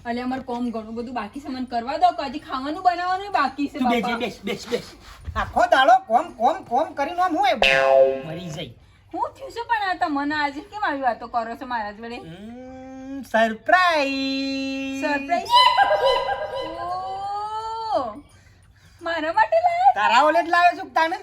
અલે અમાર કોમ ઘણું બધું બાકી છે મને કરવા દો કે હજી ખાવાનું બનાવવાનું બાકી છે બાપા. બેસ આખો દાડો કોમ કરીને આમ હું મરી જઈ. હું થયું છે પણ આ તમને આજે કેમ આવી વાતો કરો છો મારા જોડે? સરપ્રાઈઝ. ઓહ, મારા માટે લાયા? તારા ઓલે જ લાવ્યો છું તાને.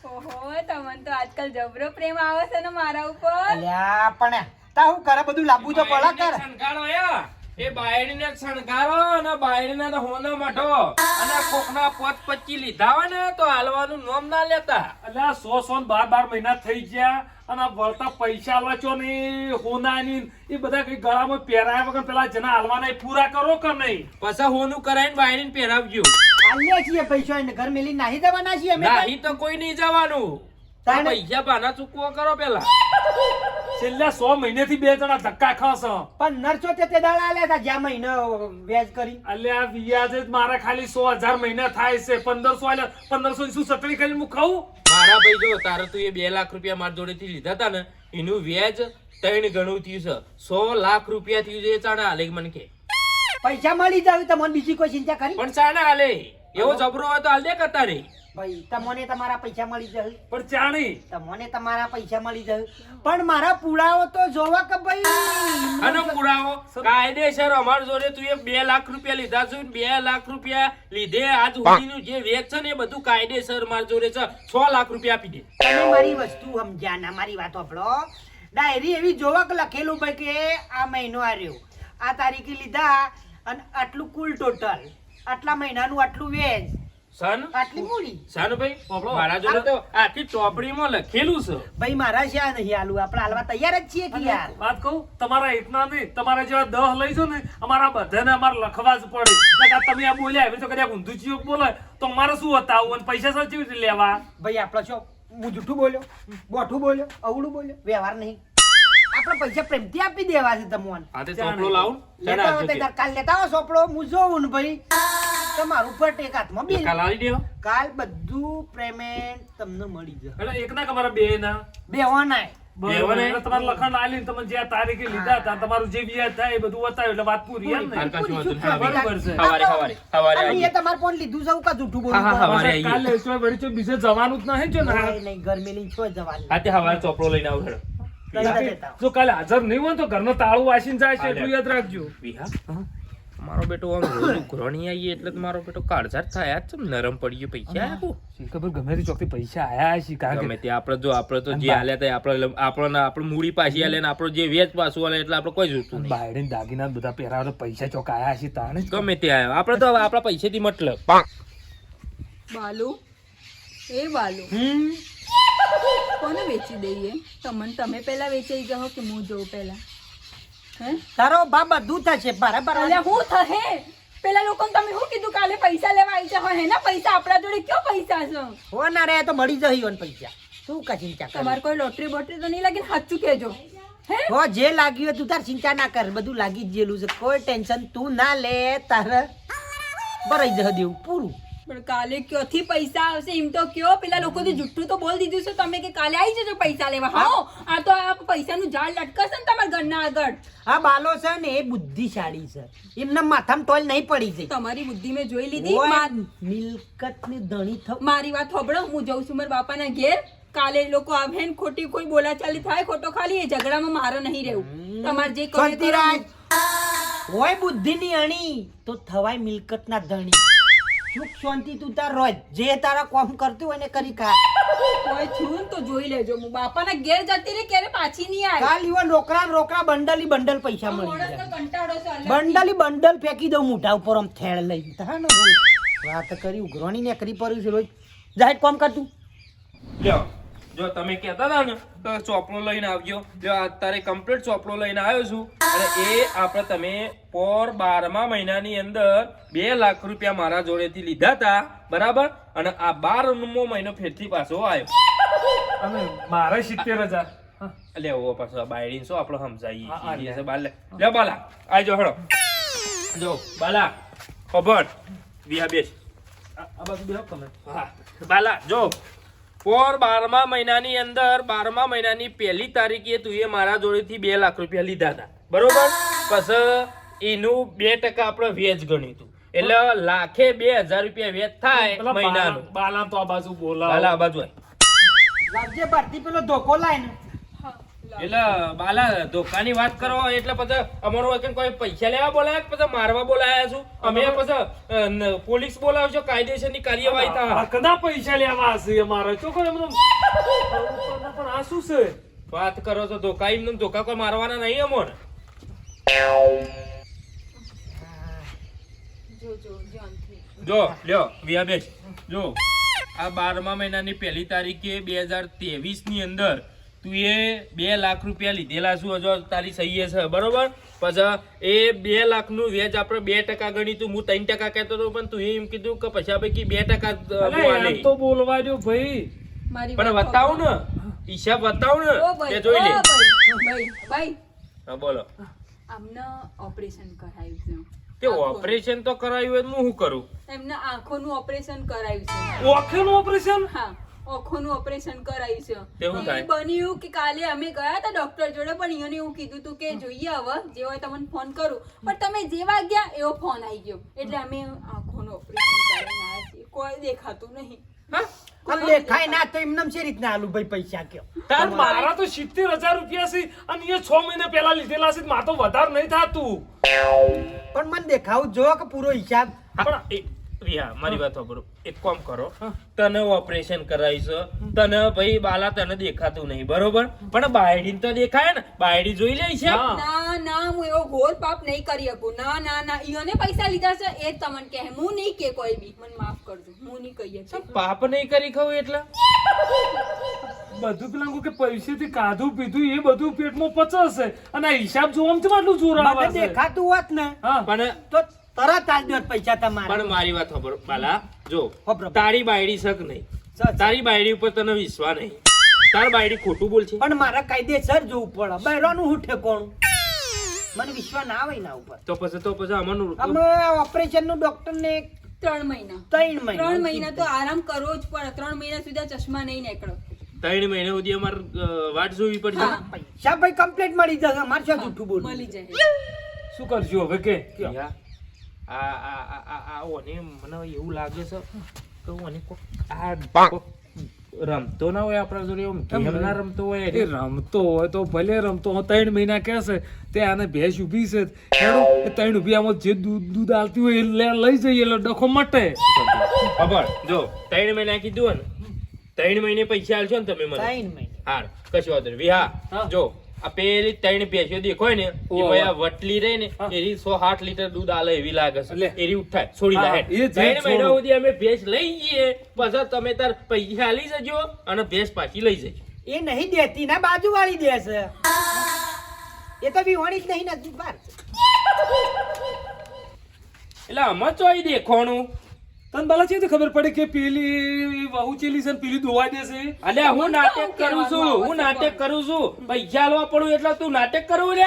ઓહો, તમને તો આજકાલ જબરો પ્રેમ આવે છે ને મારા ઉપર. અલ્યા પણ તા હું કરે બધું લાંબુ તો પડા કર. શણગારો એ બાયડીને શણગારો અને બાયડીને હોનો મઠો અને કોકના 25 લીધા હોય ને તો હાલવાનું નામ ના લેતા. એટલે 100 12 મહિના થઈ ગયા અને વળતા પૈસા આલવા છો ને હોનાની એ બધા કઈ ગળામાં પહેરાયા વગર પેલા જેના હાલવાના એ પૂરા કરો કે નહીં? પછી હોનું કરાઈને બાયડીને પહેરાવજો. આલ્યા છીએ પૈસા એને ઘર મેલી નાહી દેવાના છીએ અમે. નહીં તો કોઈ નહીં જવાનું. તાણે? પૈસા બાના ચૂકવો કરો પેલા. છેલ્લા 100 મહિનેથી બે જણા ધક્કા ખાસ. પણ નરસો તે દાડા આલ્યા હતા જ્યાં મહિનો વ્યાજ કરી. અલ્યા વ્યાજ જ મારા ખાલી 100,000 મહિના થાય છે. 1500 આલ્યા 1500 ની શું ચટણી કરીને હું ખાઉં? મારા ભાઈ જો તારે તું એ 2 લાખ રૂપિયા મારા જોડેથી લીધા હતા ને એનું વ્યાજ 3 ગણું થયું છે. 100 લાખ રૂપિયા થયું છે. એ ચાણે હાલે મને કે પૈસા મળી જાવ તમને બીજી કોઈ ચિંતા કરી? પણ ચાણે હાલે એવો જબરો હોય તો હાલ દે કરતા રે. ભાઈ તમને તમારા પૈસા મળી જશે. પણ ચાણી તમને તમારા પૈસા મળી જશે પણ મારા પુરાવો તો જોવા કે ભાઈ. અને પુરાવો કાયદેસર અમાર જોડે તું એ 2 લાખ રૂપિયા લીધા છે. 2 લાખ રૂપિયા લીધે આજ સુધીનું જે વેચ છે ને એ બધું કાયદેસર માર જોડે છે. 6 લાખ રૂપિયા આપી દે. તમે મારી વસ્તુ સમજ્યા ના, મારી વાત સાંભળો. ડાયરી એવી જોવા કે લખેલું ભાઈ કે આ મહિનો આ રહ્યો, આ તારીખે લીધા અને આટલું કુલ ટોટલ, આટલા મહિનાનું આટલું વેચ, સન આટલી મૂડી. સન ભાઈ મારા જોડે તો આખી ચોપડીમાં લખેલું છે. ભાઈ મારા શા નહીં આલુ, આપણે હાલવા તૈયાર જ છીએ કે યાર. વાત કહું, તમારા એકના નહીં, તમારા જેવા 10 લઈ જો ને અમારા બધાને અમારે લખવા જ પડે. નકર તમે આ બોલ્યા એવી તો કદાચ ઊંધું ચિયો બોલે તો અમારે શું બતાવું અને પૈસા સાચી રીતે લેવા? ભાઈ આપણો શું હું જૂઠું બોલ્યો, બોઠું બોલ્યો, અવળું બોલ્યો? વ્યવહાર નહીં. આપણે પૈસા પ્રેમથી આપી દેવા છે તમને. આ તે ચોપડો લાવું લેતા આવો તે કાલ લેતા આવો સોપડો, હું જોઉં ને ભાઈ તમારું ઉપર ટેક હાથમાં બિલ. કાલ આવી દેવો. કાલ બધું પેમેન્ટ તમને મળી જશે. એટલે એકના કે અમારા બે ના બેવાના બરાબર. એટલે તમારે લખણ આલીને તમે જે આ તારીખે લીધા હતા તમારું જે વ્યાજ થાય એ બધું બતાવ્યું એટલે વાત પૂરી એમ ને? બરાબર છે. સવારે આવી એ તમારે ફોન લીધું છે કા જૂઠું હા, હા, બોલું? સવારે આવીએ. કાલે તો વળી તો બીજે જવાનું જ નહીં જો ને. નહીં, નહીં, ગરમીની છો જવાની. હા તે હવારે ચોપડો લઈને આવું હેડો. લેતા દેતા. જો કાલે હાજર નહીં હોય ને તો ઘરનો તાળું વાસીને જાય છે એટલું યાદ રાખજો. વિહા મારો બેટો આમ રોજ ઘરણી આવીએ એટલે તો મારો બેટો કાળઝાળ થાય જ છે. નરમ પડી ગયો પૈસા આપો. ખબર ગમે તે ચોકથી પૈસા આયા છે કારણ ગમે તે આપણે તો જે હાલ્યા તા આપણે મૂડી પાછી હાલે ને આપણો જે વેચ પાછું હાલે એટલે આપણે કોઈ જોતું નહીં. બાયડે દાગીના બધા પહેરાવે પૈસા ચોક આયા છે તાણે જ. ગમે તે આવ્યો આપણે તો હવે આપણા પૈસેથી મતલબ. બાલુ, એ બાલુ, કોને વેચી દઈએ? તમે પહેલા વેચાઈ જાઓ કે હું જોઉં પહેલા? હે? તારો બાપ બધું થશે બરાબર. અલ્યા હું થહે? પેલા લોકોને તમે શું કીધું કાલે પૈસા લેવા આવી છે? હે ના પૈસા આપણા જોડે કયો પૈસા છે? હો ના રે તો મળી જશે ઈવન પૈસા. તું કા ચિંતા કર? તમારે કોઈ લોટરી બોટરી તો નહીં લાગી ને? સાચું કહેજો. હે? હો જે લાગ્યું તું તાર ચિંતા ના કર, બધું લાગી જ ગયેલું છે. કોઈ ટેન્શન તું ના લે, તારે ભરાઈ જશે દેવું પૂરું. પણ કાલે ક્યોથી પૈસા આવશે એમ તો કયો? પેલા લોકોથી જુઠ્ઠું તો બોલ દીધું છે તમે કે કાલે આવી જજો પૈસા લેવા. હા, આ તો આ પૈસાનું જાળ લટકશે ને તમારા ઘરના આગળ. આ બાલો છે ને એ બુદ્ધિશાળી છે, એમના માથામાં ટોલ નહીં પડી જાય. તમારી બુદ્ધિ મેં જોઈ લીધી. મિલકત ની ધણી થવું. મારી વાત સાંભળો, હું જઉં છું મારા બાપાના ઘેર. કાલે એ લોકો આવે ને ખોટી કોઈ બોલાચાલી થાય ખોટો ખાલી, એ ઝઘડામાં મારે નહીં રહેવું. તમારે જે કહો એ કરો. શાંતિરાજ, હોય બુદ્ધિ ની અણી તો થવાય મિલકત ના ધણી. સુખ શાંતિ તું તાર રોજ જે તારા કોમ કરતું હોય ને કરી ખા. કોઈ છું ને તો જોઈ લેજો. હું બાપાના ઘેર જતી રહી ક્યારે પાછી નહીં આવી. કાલ ઈવન રોકડા બંડલી બંડલ પૈસા મળી માણસનો જાય. કંટાળો છે અલગથી. બંડલ ફેંકી દઉં મોઢા ઉપર આમ થેળ લઈ. હા ને વાત કરી ઉઘરાણી ને કરી પડ્યું છે રોજ. જાહેર કોમ કરતું. લ્યો જો તમે કહેતા હતા ને તો ચોપડો લઈને આવજો. જો અત્યારે કમ્પ્લીટ ચોપડો લઈને આવ્યો છું અને એ આપણે તમે પોર 12મા મહિનાની અંદર 2 લાખ રૂપિયા મારા જોડેથી લીધા હતા બરાબર. અને આ 12મો મહિનો ફેરથી પાછો આવ્યો અને મારે 70,000. એટલે ઓ પાછો બાયડીન શું આપણે હા, સમજાઈએ છે બાલે. લે બાલા આજો હેડો. જો બાલા ખબર વિહા બેસ. આ બાજુ બેહો તમે. હા બાલા જો પોર 12મા મહિનાની અંદર 12મા મહિનાની 1લી તારીખે તું એ મારા જોડેથી 2 લાખ રૂપિયા લીધા હતા બરોબર. પછી એનું 2% આપણે વેજ ગણ્યું હતું. એટલે લાખે 2000 રૂપિયા વેજ થાય પેલા મહિનાનું. બાલા તો આ બાજુ બોલાવો. બાલા આ બાજુ આય. લાવજે ભરતી પેલો ધોકો લાય ને. એટલે બાલા ધોકાની વાત કરો એટલે પછી અમારો વખત કોઈ પૈસા લેવા બોલાયા કે પછી મારવા બોલાયા છું અમે પછી પોલીસ બોલાવજો કાયદેસરની કાર્યવાહી આ થાય. કદા પૈસા લેવા હશે અમારે ચોખ્ખો એમ પણ આ શું છે વાત કરો તો ધોકા એમને ધોકા કોઈ મારવાના નહીં અમોને. જો લ્યો વિયા બેસ. જો આ 12મા મહિનાની 1લી તારીખે 2023 ની અંદર તું એ 2 લાખ રૂપિયા લીધેલા છું. હજુ તારી સહી છે બરોબર. પછી એ 2 લાખનું વ્યાજ આપણે 2% ગણી તું. હું 3% કહેતો હતો પણ તું એમ કીધું કે પછી પૈકી 2% અરે એમ તો બોલવા દો ભાઈ. મારી પણ વાત બતાવ ને હિસાબ બતાવ ને ઓ ભાઈ, તે જોઈ લે. ઓ ભાઈ, ભાઈ, હા બોલો. આમને ઓપરેશન કરાવ્યું તે ઓપરેશન તો કરાયું હોય તો હું શું કરું? છે એમને આંખોનું ઓપરેશન કરાવ્યું છે. ઓખેનું ઓપરેશન? હા, આંખોનું ઓપરેશન કરાવ્યું છે. તેવું થાય? એ બન્યું કે કાલે અમે ગયા હતા ડોક્ટર જોડે પણ એને એવું કીધું તું કે જોઈએ હવે જે હોય તમને ફોન કરું. પણ તમે જેવા ગયા એવો ફોન આવી ગયો એટલે અમે આંખોનું ઓપરેશન કરીને આવ્યા છીએ. કોઈ દેખાતું નહીં. હા? આમ દેખાય ના તો એમને છે રીતના આલુ ભાઈ પૈસા કયો. તાર મારા તો 70,000 રૂપિયા છે અને એ 6 મહિના પહેલા લીધેલા છે માર તો વધારે નહીં થાતું. પણ મને દેખાવું જો કે પૂરો હિસાબ. પણ રિયા મારી વાત સાંભળો. એક કામ કરો, તને ઓપરેશન કરાવી છે, તને ભાઈ બાલા તને દેખાતું નહીં બરોબર, પણ બાયડી તો દેખાય ને. બાયડી જોઈ લે છે. હા. ના ના હું એવો ઘોર પાપ નહીં કરી શકું. ના ના ના ઈયોને પૈસા લીધા છે એ જ તમને કહે. હું નહીં કે કોઈ બી મને માફ કરજો. હું નહીં કહીએ છે. પાપ નહીં કરી ખાવું એટલે બધું પેલા કે પૈસેથી કાધું પીધું એ બધું પેટમાં પચશે અને આ હિસાબ જોવામાં કેમ આટલું જોર આવે મને છે? દેખાતું હોત ને હા. પણ તો તરત આલ દોત પૈસા તમારે. પણ મારી વાત સાંભળો બાલા. જો સાંભળો. તારી બાયડી શક નહીં, સર, તારી બાયડી ઉપર તને વિશ્વાસ નહીં. તારી બાયડી ખોટું બોલ છે. પણ મારા કાયદેસર જોવું પડે. બૈરાનું હું ઠેકોણું. મને વિશ્વાસ ના આવે ના ઉપર. તો પછી અમારું અમે ઓપરેશન નું ડોક્ટર ને 3 મહિના 3 મહિના 3 મહિના તો આરામ કરવો જ પડે. 3 મહિના સુધી આ ચશ્મા નહીં નીકળો. 3 મહિના સુધી અમારે વાટ જોવી પડશે. હા. પૈસા ભાઈ કમ્પ્લીટ મળી જશે. મારે શું જૂઠું બોલવું? મળી જાય. શું કરજો હવે કે યા, આ ઓને મને એવું લાગે છે કે ઓને કોક કોક રમતો ના હોય આપણા જોડે. એમ ગેમ ના રમતો હોય એ રમતો હોય તો ભલે રમતો હોય. 3 મહિના કહેશે તે આને ભેંસ ઊભી છે હેડો એ 3 રૂપિયામાં જે દૂધ આલતી હોય એ લઈ જઈએ એટલે ડખો મટે. ખબર જો 3 મહિના કીધું ને, 3 મહિને પૈસા આલશો ને તમે મને. 3 મહિના. હાર કશું વાંધો નહીં. વિહા હા. જો આ પેલી 3 ભેંસો દેખાય ને ઓહો. એમાં આ વટલી રહે ને હા. એની 160 લીટર દૂધ આલે એવી લાગે છે. લે. એરી ઉઠાય છોડી હા, દે. એ જે 3 મહિના છોડું. સુધી અમે ભેંસ લઈ જઈએ પછી તમે તાર પૈસા આલી જજો અને ભેંસ પાછી લઈ જજો. એ નહીં દેતી ના બાજુ વાળી દેશે. એ તો બી વણી જ નહીં નજીક બાર. એટલે આમાં ચોઈ દેખવાનું. તને બાલા છે ખબર પડે કે પેલી વહુ ચેલી છે ને પેલી ધોવાઈ દેશે? અલ્યા હું નાટક કરું છું, હું નાટક કરું છું. પૈસા આલવા પડું એટલે તું નાટક કરવું રે.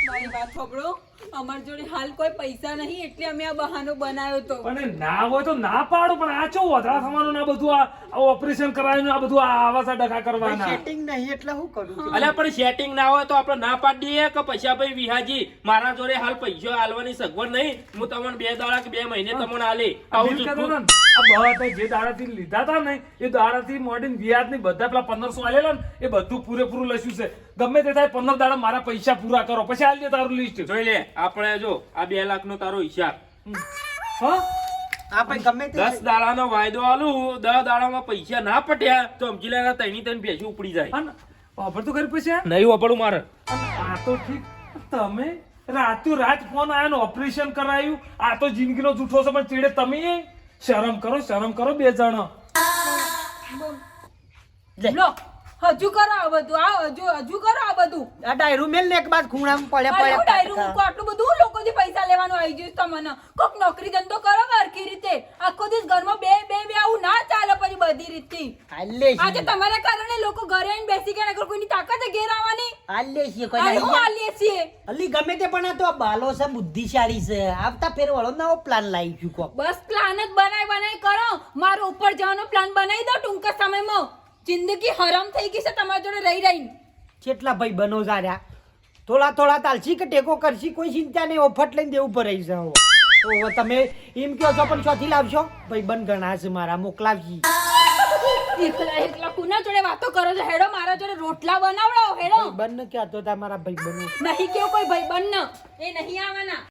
મારી વાત સાંભળો. અમારી જોડે હાલ કોઈ પૈસા નહીં એટલે અમે આ બહાનો બનાવ્યો તો. પણ ના હોય તો ના પાડો. પણ આ ચો વધરા થવાનું ને આ બધું આ ઓપરેશન કરાવીને આ બધું આવા સા ડખા કરવાના. સેટિંગ નહીં એટલે હું કરું છું? અલ્યા પણ સેટિંગ ના હોય તો આપણે ના પાડી દઈએ કે પૈસા ભાઈ વિહાજી મારા જોડે હાલ પૈસા આલવાની સગવડ નહીં. હું તમને 2 દાડા કે 2 મહિને તમને આલી આવું બિલ જુઠ્ઠું. કહેતો ને, આ બધા જે દાડાથી લીધા હતા ને એ દાડાથી મોડીને વ્યાજ ની બધા પેલા 1500 આલેલા ને એ બધું પૂરેપૂરું લખ્યું છે. ગમે તે થાય 15 દાડા મારા પૈસા પૂરા કરો પછી આલજે તારું લિસ્ટ. જોઈ લે આપણે જો આ 2 લાખ નો તારો હિસાબ. હા આ ભાઈ ગમે તે 10 દાડાનો વાયદો આલું, 10 દાડામાં પૈસા ના પટ્યા તો સમજી લેના 3 ભેંસી ઉપડી જાય. અને વાપર તો કરી પછી નહીં વાપરું મારે. આ તો ઠીક. તમે રાત્યો રાત ફોન આવ્યો ને ઓપરેશન કરાયું. આ તો જિંદગીનો જૂઠો છે પણ ચીડે તમે શરમ કરો 2 જણા. લો હજુ કરો આ બધું. આ હજુ કરો આ બધું. આ ડાયરું મેલ ને એક બાદ ખૂણામાં પડ્યા અરે હું ડાયરું પડ્યા. મૂકો. આટલું બધું લોકોથી પૈસા લેવાનું આવી ગયું છે તમને. કોક નોકરી ધંધો કરો હરખી રીતે. આખો દિવસ ઘરમાં બે આવું ના ચાલે પછી બધી રીતથી. હાલે છે. આજે તમારા કારણે લોકો ઘરે આવીને બેસી ગયા નકર કોઈની તાકાત ઘેર આવવાની. હાલે છે કોઈ અરે નહીં. હું આલીએ છીએ. અલી ગમે તે પણ આ તો આ બાલો છે બુદ્ધિશાળી છે. આવતા ફેર વાળો નવો પ્લાન લાવી છું કોક. બસ પ્લાન જ બનાવી કરો. મારો ઉપર જવાનો પ્લાન બનાવી દો ટૂંકા સમયમાં. જિંદગી હરામ થઈ ગઈ છે તમારા જોડે રહી રહીને. કેટલા ભાઈ બનો જાર્યા થોડા થોડા તાલસી કે ટેકો કરશી કોઈ ચિંતા નહીં ઓફટ લઈને દેવું ભરાઈ જાવ ઓ તમે એમ કહો છો પણ ચોથી લાવશો ભાઈ બન ઘણા છે મારા મોકલાવશી એકલા કુના જોડે વાતો કરો છો હેડો મારા જોડે રોટલા બનાવડો હેડો બન ક્યાં તો તમારા ભાઈ બનો નહીં કેવું કોઈ ભાઈ બંને એ નહીં આવવાના